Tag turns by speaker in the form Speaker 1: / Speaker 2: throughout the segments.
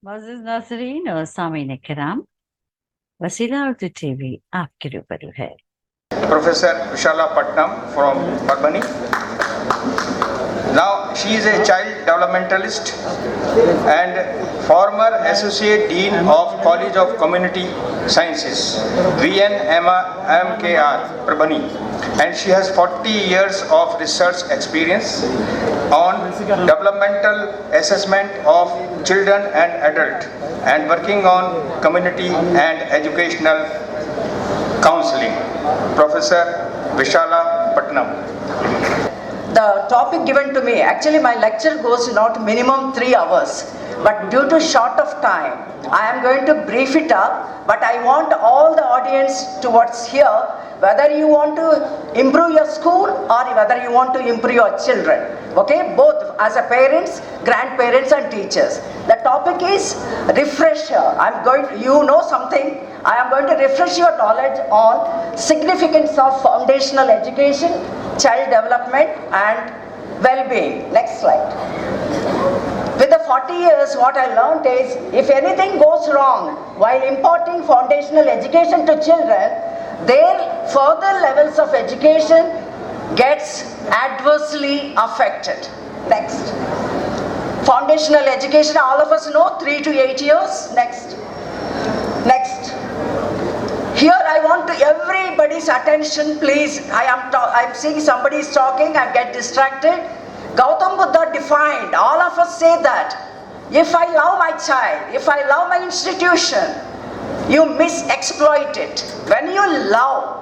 Speaker 1: मोअज़्ज़ज़ नाज़रीन और सामीन किराम, वसीला उर्दू टीवी आपके रूबरू है।
Speaker 2: Professor Vishala Patnam from Parbhani. Now she is a child developmentalist and former Associate Dean of College of Community Sciences, VNMKR Parbhani, and she has 40 years of research experience on developmental assessment of children and adults and working on community and educational counseling. Professor Vishala Patnam.
Speaker 3: The topic given to me, actually my lecture goes not minimum 3 hours, but due to short of time, I am going to brief it up, but I want all the audience towards here, whether you want to improve your school or whether you want to improve your children, okay, both as a parents, grandparents and teachers. The topic is refresher. You know something, I am going to refresh your knowledge on significance of foundational education, child development and well-being. Next slide. With the 40 years, what I learned is, if anything goes wrong while imparting foundational education to children, their further levels of education gets adversely affected. Next. Foundational education, all of us know, 3 to 8 years. Next. Next. Here I want to everybody's attention, please. I am seeing somebody is talking, I get distracted. Gautam Buddha defined, all of us say that, if I love my child, if I love my institution, you misexploit it. When you love,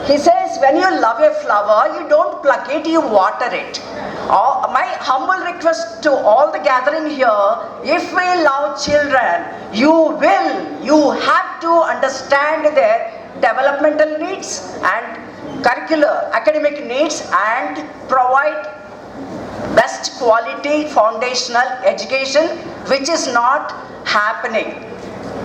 Speaker 3: he says, when you love a flower, you don't pluck it, you water it. My humble request to all the gathering here, if we love children, you have to understand their developmental needs and curricular, academic needs and provide best quality foundational education, which is not happening.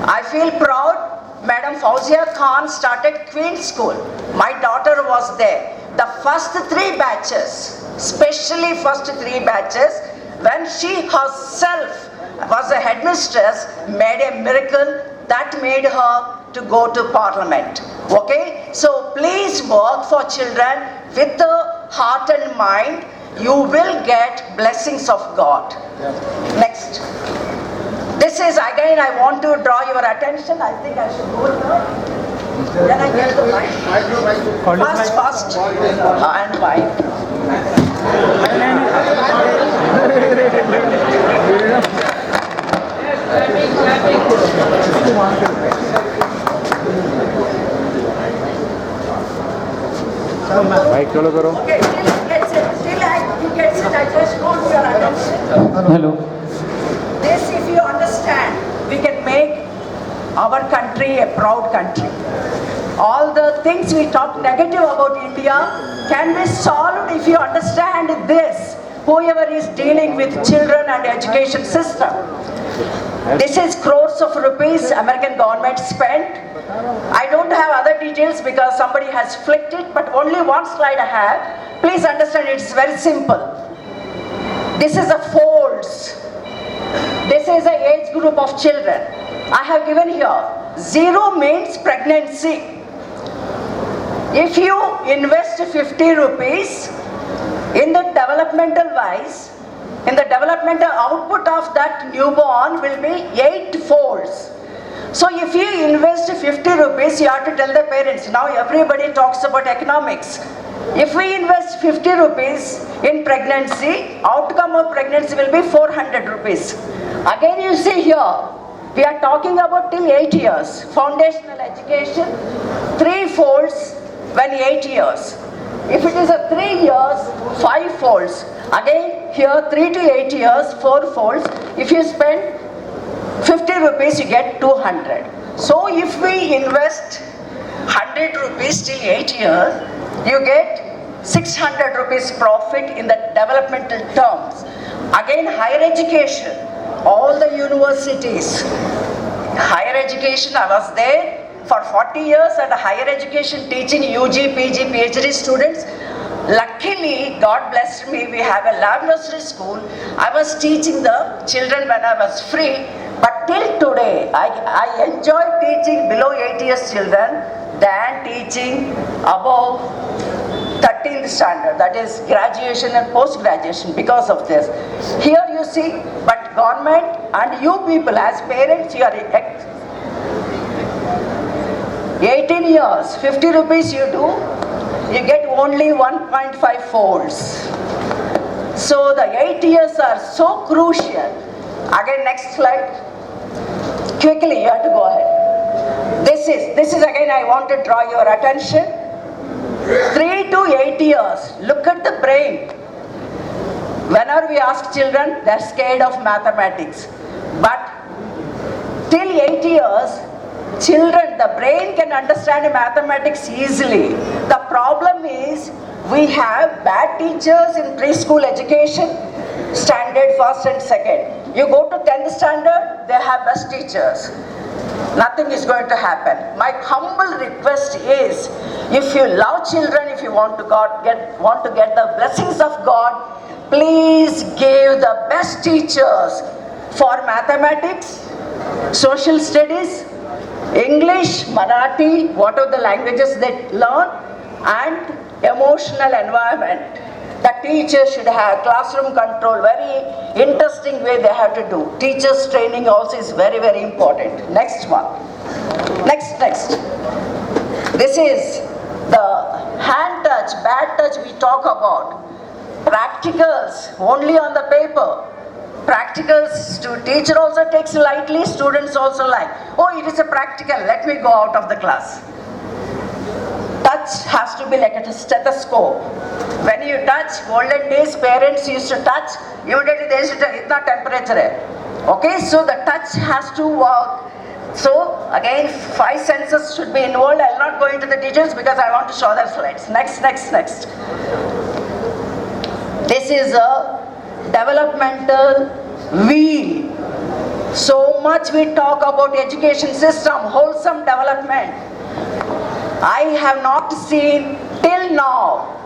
Speaker 3: I feel proud. Madam Fauzia Khan started Queen's School. My daughter was there. The first 3 batches, especially first 3 batches, when she herself was a headmistress, made a miracle that made her to go to Parliament. Okay? So please work for children with the heart and mind. You will get blessings of God. Next. This is again, I want to draw your attention. I think I should go here. Then I get the mic. Fast. And wide.
Speaker 4: Mic चालू करो.
Speaker 3: Okay, till he gets it, I just want your attention.
Speaker 4: Hello.
Speaker 3: This, if you understand, we can make our country a proud country. All the things we talk negative about India can be solved if you understand this, whoever is dealing with children and education system. This is crores of rupees American government spent. I don't have other details because somebody has flicked it, but only one slide I have. Please understand, it's very simple. This is a folds. This is an age group of children. I have given here, 0 means pregnancy. If you invest 50 rupees in the developmental wise, in the developmental output of that newborn will be 8 folds. So if you invest 50 rupees, you have to tell the parents. Now everybody talks about economics. If we invest 50 rupees in pregnancy, outcome of pregnancy will be 400 rupees. Again you see here, we are talking about till 8 years. Foundational education, 3 folds when 8 years. If it is a 3 years, 5 folds. Again here 3 to 8 years, 4 folds. If you spend 50 rupees, you get 200. So if we invest 100 rupees till 8 years, you get 600 rupees profit in the developmental terms. Again, higher education, all the universities. Higher education, I was there for 40 years and higher education teaching UG, PG, PhD students. Luckily, God blessed me, we have a lab nursery school. I was teaching the children when I was free, but till today, I enjoy teaching below 8 years children than teaching above 13th standard, that is graduation and post-graduation, because of this. Here you see, but government and you people as parents, you are 18 years, 50 rupees you do, you get only 1.5 folds. So the 8 years are so crucial. Again, next slide. Quickly, you have to go ahead. This is again, I want to draw your attention. 3 to 8 years, look at the brain. Whenever we ask children, they're scared of mathematics. But till 8 years, children, the brain can understand mathematics easily. The problem is, we have bad teachers in preschool education, standard first and second. You go to 10th standard, they have best teachers. Nothing is going to happen. My humble request is, if you love children, if you want to get the blessings of God, please give the best teachers for mathematics, social studies, English, Marathi, whatever the languages they learn, and emotional environment. The teacher should have classroom control, very interesting way they have to do. Teachers training also is very, very important. Next one. Next. This is the hand touch, bad touch we talk about. Practicals, only on the paper. Practicals, teacher also takes lightly, students also like, oh, it is a practical, let me go out of the class. Touch has to be like a stethoscope. When you touch, olden days parents used to touch, immediately they used to tell, itna temperature hai. Okay, so the touch has to work. So again, 5 senses should be involved. I will not go into the details because I want to show the slides. Next. This is a developmental wheel. So much we talk about education system, wholesome development. I have not seen till now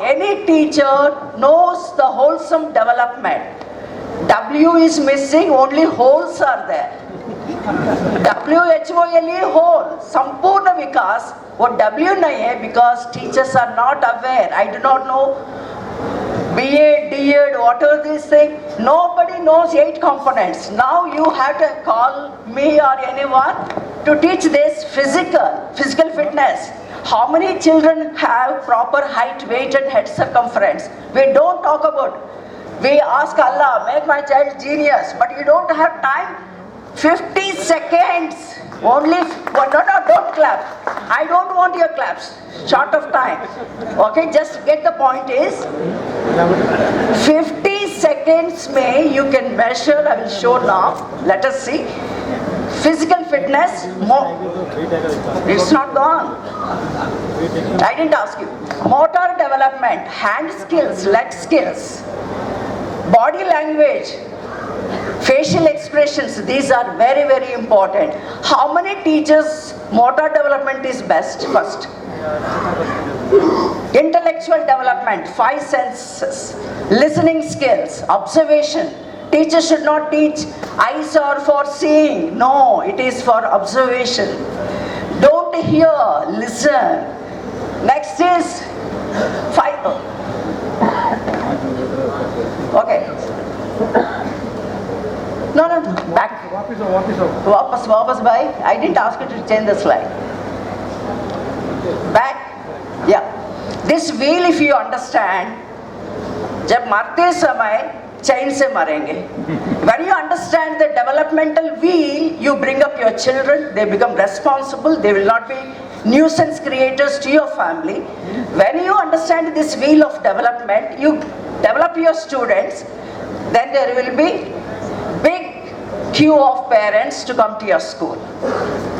Speaker 3: any teacher knows the wholesome development. W is missing, only holes are there. WHOLE whole, Sampurna Vikas, what W nahi hai because teachers are not aware. I do not know BA, DED, what are these things? Nobody knows 8 components. Now you have to call me or anyone to teach this physical fitness. How many children have proper height, weight and head circumference? We don't talk about. We ask Allah, make my child genius, but you don't have time. 50 seconds. Only, no, don't clap. I don't want your claps. Short of time. Okay, just get the point is, 50 seconds may you can measure, I will show now. Let us see. Physical fitness, it's not gone. I didn't ask you. Motor development, hand skills, leg skills, body language, facial expressions, these are very, very important. How many teachers motor development is best first? Intellectual development, 5 senses, listening skills, observation. Teachers should not teach eyes are for seeing. No, it is for observation. Don't hear, listen. Next is 5. Okay. No, back. Wapas bhai. I didn't ask you to change the slide. Back. Yeah. This wheel, if you understand, जब मरते समय chain से मरेंगे. When you understand the developmental wheel, you bring up your children, they become responsible, they will not be nuisance creators to your family. When you understand this wheel of development, you develop your students, then there will be big queue of parents to come to your school.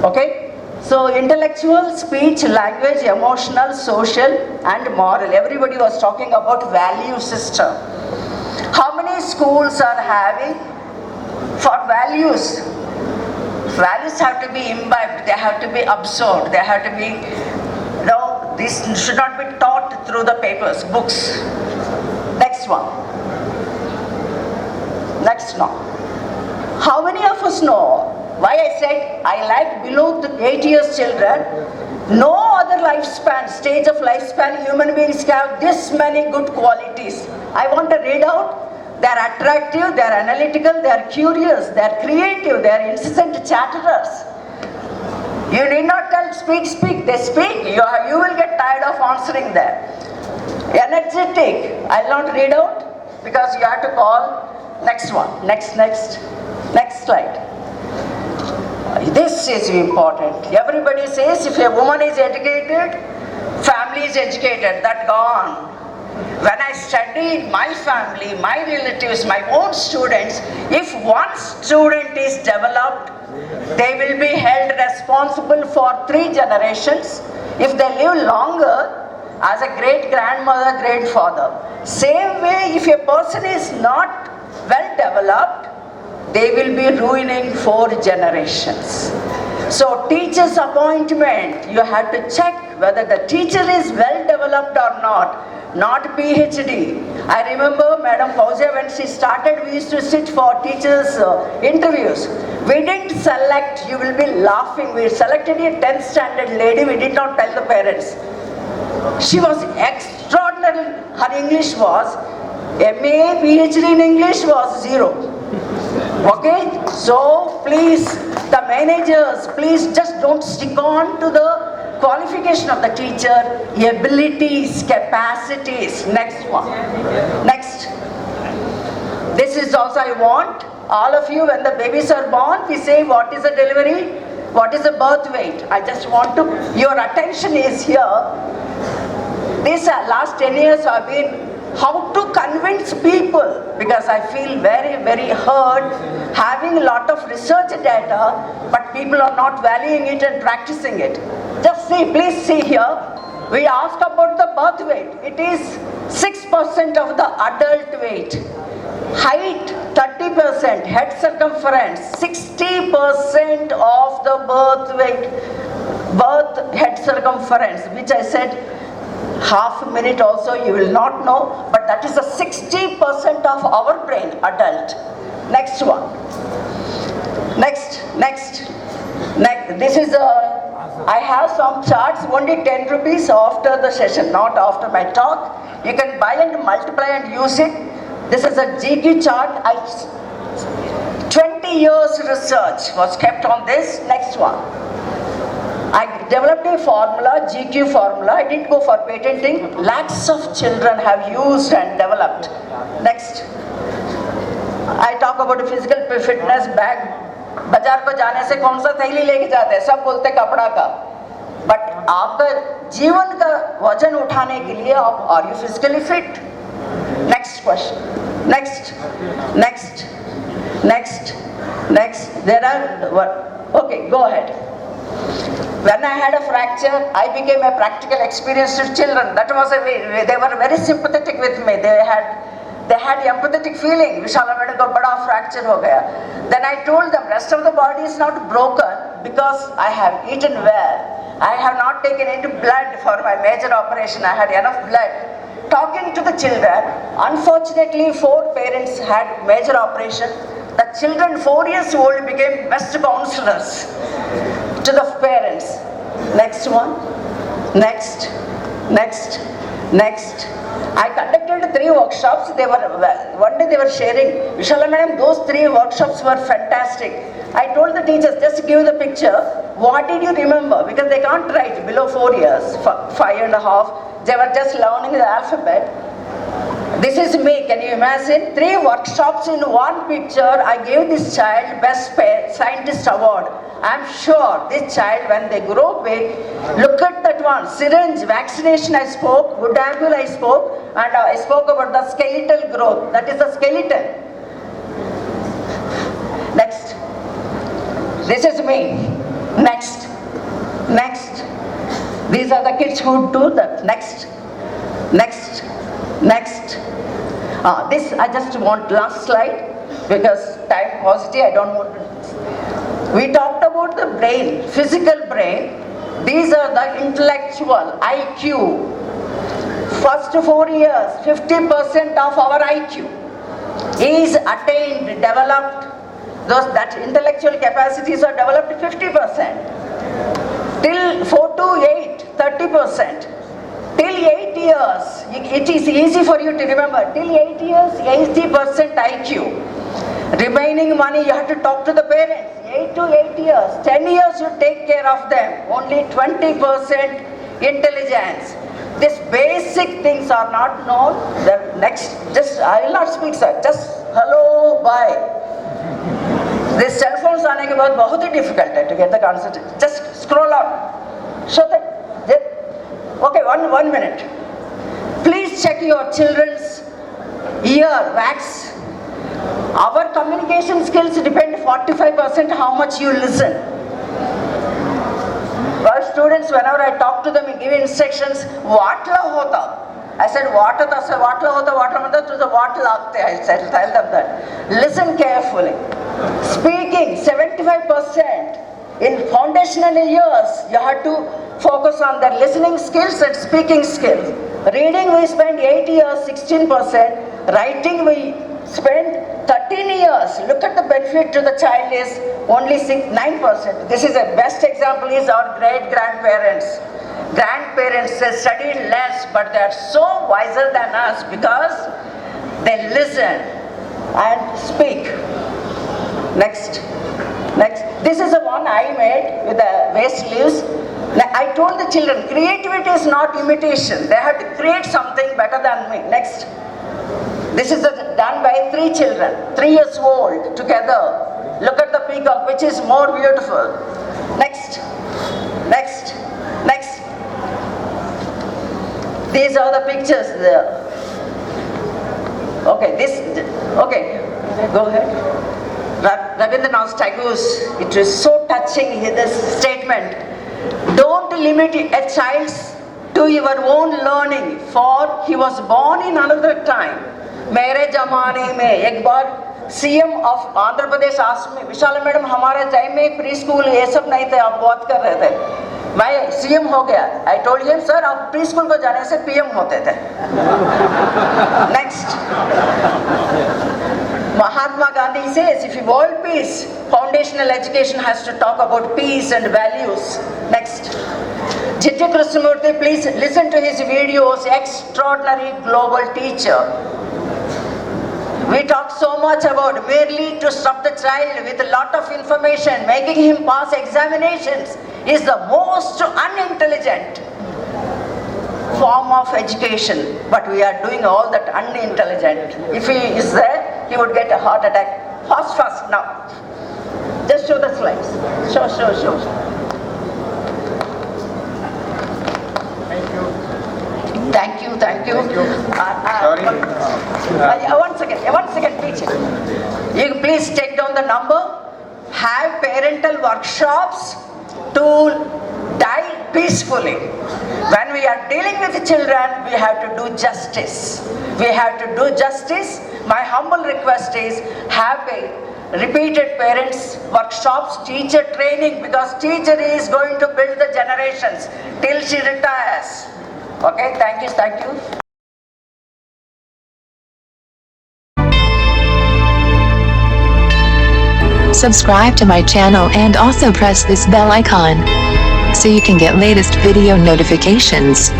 Speaker 3: Okay? So intellectual, speech, language, emotional, social and moral. Everybody was talking about value system. How many schools are having for values? Values have to be imbibed, they have to be absorbed, they have to be, This should not be taught through the papers, books. Next one. Next one. How many of us know why I said I like below the 8 years children? No other lifespan, stage of lifespan, human beings have this many good qualities. I want to read out. They are attractive, they are analytical, they are curious, they are creative, they are incessant chatterers. You need not tell speak, speak. They speak. You will get tired of answering them. Energetic. I'll not read out because you have to call. Next one. Next slide. This is important. Everybody says if a woman is educated, family is educated. That gone. When I studied my family, my relatives, my own students, if one student is developed, they will be held responsible for 3 generations. If they live longer, as a great grandmother, great father. Same way, if a person is not well developed, they will be ruining 4 generations. So teacher's appointment, you have to check whether the teacher is well developed or not PhD. I remember Madam Fauzia, when she started, we used to sit for teachers' interviews. We didn't select, you will be laughing, we selected a 10th standard lady, we did not tell the parents. She was extraordinary, her English was, MA, PhD in English was 0. Okay, so please, the managers, please just don't stick on to the qualification of the teacher, abilities, capacities. Next one. Next. This is also I want all of you, when the babies are born, we say what is the delivery, what is the birth weight. I just want to, your attention is here. This last 10 years have been how to convince people, because I feel very, very hurt having a lot of research data, but people are not valuing it and practicing it. Just see, please see here. We asked about the birth weight. It is 6% of the adult weight. Height 30%, head circumference 60% of the birth weight, birth head circumference, which I said half a minute also you will not know, but that is a 60% of our brain, adult. Next one. Next. This is I have some charts, only 10 rupees after the session, not after my talk. You can buy and multiply and use it. This is a GQ chart. 20 years research was kept on this. Next one. I developed a formula, GQ formula. I didn't go for patenting. Lakhs of children have used and developed. Next. I talk about physical fitness bag. बाजार को जाने से कौन सा थैली लेके जाते हैं, सब बोलते कपड़ा का, बट आपका जीवन का वजन उठाने के लिए आप are you physically fit? Next question. Next there are okay, go ahead. When I had a fracture, I became a practical experience to children. That was a way, they were very sympathetic with me. They had empathetic feeling. Vishala madam ko bada fracture ho gaya. Then I told them rest of the body is not broken because I have eaten well. I have not taken any blood for my major operation. I had enough blood. Talking to the children, unfortunately 4 parents had major operation. The children 4 years old became best counselors to the parents. Next one. Next. I conducted 3 workshops. One day they were sharing, Vishala madam, those 3 workshops were fantastic. I told the teachers, just give the picture. What did you remember? Because they can't write below 4 years, 5.5. They were just learning the alphabet. This is me, can you imagine? 3 workshops in one picture. I gave this child Best Scientist Award. I'm sure this child, when they grow big, look at that one, syringe, vaccination I spoke, wood ampule I spoke, and I spoke about the skeletal growth. That is the skeleton. Next. This is me. Next. These are the kids who do that. Next. This I just want last slide because time paucity. I don't want to. We talked about the brain, physical brain. These are the intellectual IQ. First 4 years, 50% of our IQ is attained, developed. That intellectual capacities are developed 50%. Till 4 to 8, 30%. Till 8 years, it is easy for you to remember. Till 8 years, 80% IQ. Remaining money, you have to talk to the parents. 8 to 8 years. 10 years, you take care of them. Only 20% intelligence. These basic things are not known. The next, I will not speak, sir. Just hello, bye. These cell phones are very difficult to get the concept. Just scroll on. So that, okay, one minute. Please check your children's ear wax. Our communication skills depend 45% how much you listen. Our students, whenever I talk to them and give instructions, vatla hota. I said, vatla hota, to the vat lagte. I said, tell them that. Listen carefully. Speaking, 75%. In foundational years, you have to focus on their listening skills and speaking skills. Reading, we spend 8 years, 16%. Writing, we spend 13 years. Look at the benefit to the child is only 9%. This is the best example is our great-grandparents. Grandparents, they studied less, but they are so wiser than us because they listen and speak. Next. This is the one I made with the waste leaves. I told the children, creativity is not imitation. They have to create something better than me. Next. This is done by 3 children, 3 years old, together. Look at the peacock, which is more beautiful. Next. These are the pictures there. Okay, go ahead. Rabindranath Tagore's, it is so touching, this statement. Don't limit a child to your own learning, for he was born in another time. मेरे जमाने में एक बार CM of Andhra Pradesh ask में, Vishala madam हमारे time में pre school ये सब नहीं थे, आप बात कर रहे थे. मैं सीएम हो गया. आई टोल्ड हिम, सर आप प्री स्कूल को जाने से पीएम होते थे. Next. Mahatma Gandhi says, if you want peace, foundational education has to talk about peace and values. Next. Jitya Krishnamurthy, please listen to his videos, extraordinary global teacher. We talk so much about merely to stop the child with a lot of information, making him pass examinations is the most unintelligent form of education. But we are doing all that unintelligent. If he is there, he would get a heart attack. Fast now. Just show the slides. Show. Thank you.
Speaker 2: Sorry.
Speaker 3: One second, teacher. You please take down the number. Have parental workshops to die peacefully. When we are dealing with children, we have to do justice. My humble request is have repeated parents workshops, teacher training, because teacher is going to build the generations till she retires. Okay, thank you.
Speaker 5: Subscribe to my channel and also press this bell icon so you can get latest video notifications.